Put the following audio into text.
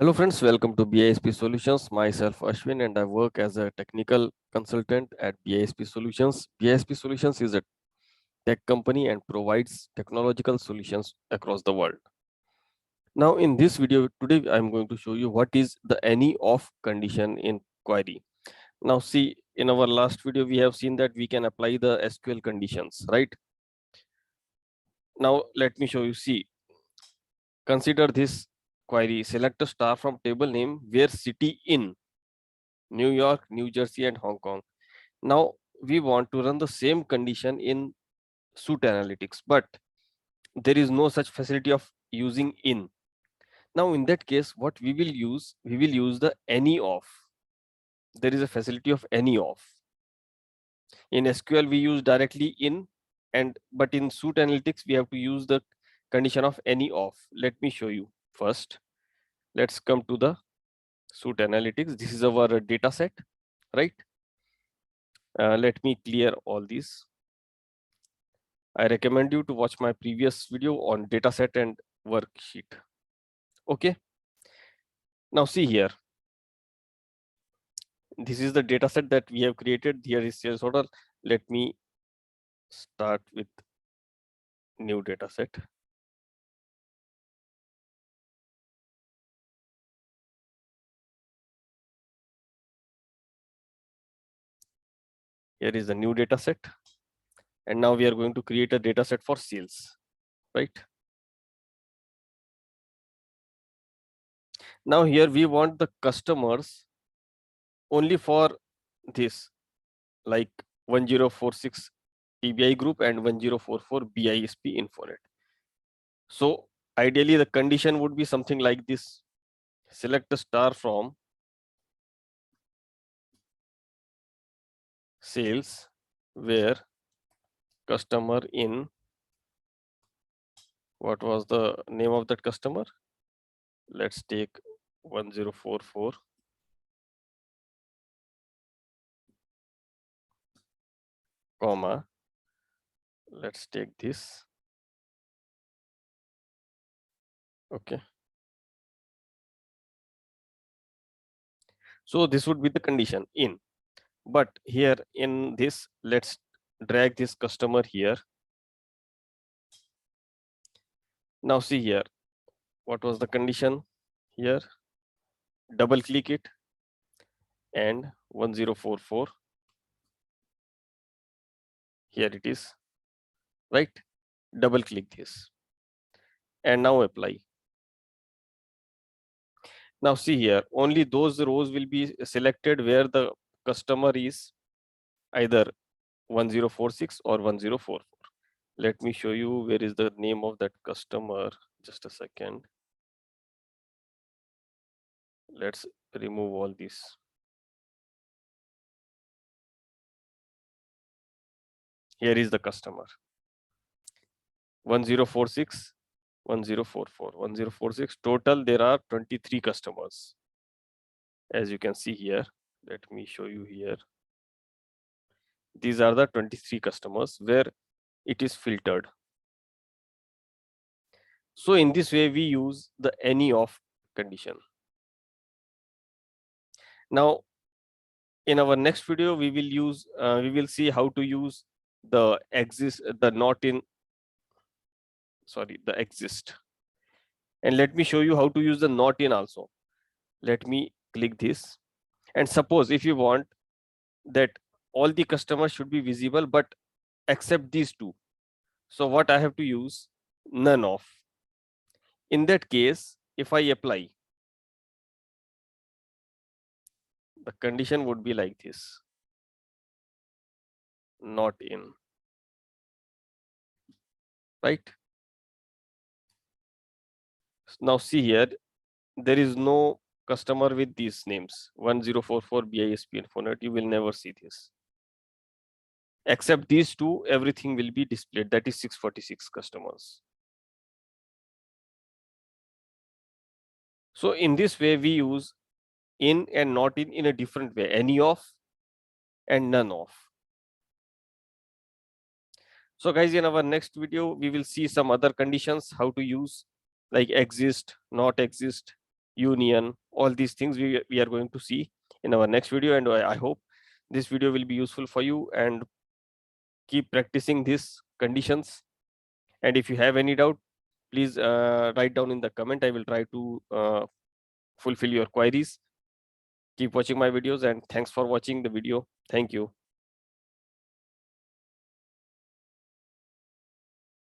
Hello friends, welcome to BISP Solutions. Myself Ashwin and I work as a technical consultant at BISP Solutions. BISP Solutions is a tech company and provides technological solutions across the world. Now in this video today I'm going to show you what is the any of condition in query. Now see, in our last video we have seen that we can apply the SQL conditions, right? Now let me show you. See, consider this query: select a star from table name where city in New York, New Jersey, and Hong Kong. Now we want to run the same condition in Suite Analytics, but there is no such facility of using in. Now in that case, what we will use the any of. There is a facility of any of. In SQL, we use directly in, but in Suite Analytics, we have to use the condition of any of. Let me show you first. Let's come to the Suite Analytics. This is our data set, right? Let me clear all these. I recommend you to watch my previous video on dataset and worksheet. Okay. Now see here. This is the dataset that we have created. Here is sales order. Let me start with new dataset. Here is the new dataset. And now we are going to create a dataset for sales, right? Now here we want the customers only for this, like 1046 TBI group and 1044 BISP Infonet. So ideally the condition would be something like this: select a star from sales where customer in, what was the name of that customer? Let's take 1044, comma, let's take this. Okay. So this would be the condition in, but here in this, let's drag this customer here. Now see here, what was the condition here? Double click it and 1044. Here it is, right? Double click this and now apply. Now see here, only those rows will be selected where the customer is either 1046 or 1044. Let me show you where is the name of that customer. Just a second. Let's remove all this. Here is the customer. 1046, 1044, 1046. Total, there are 23 customers. As you can see here, let me show you here. These are the 23 customers where it is filtered. So in this way, we use the any of condition. Now, in our next video, we will see how to use the exist, the not in, sorry, the exist. And let me show you how to use the not in also. Let me click this. And suppose if you want that all the customers should be visible, but except these two. So what I have to use? None of. In that case, if I apply, the condition would be like this: not in, right? Now see here, there is no customer with these names 1044 BISP Infonet. You will never see this. Except these two, everything will be displayed. That is 646 customers. So in this way, we use in and not in a different way: any of and none of. So guys, in our next video, we will see some other conditions, how to use, like exist, not exist, union, all these things we are going to see in our next video. And I hope this video will be useful for you, and keep practicing these conditions. And if you have any doubt, please write down in the comment. I will try to fulfill your queries. Keep watching my videos, and thanks for watching the video. Thank you.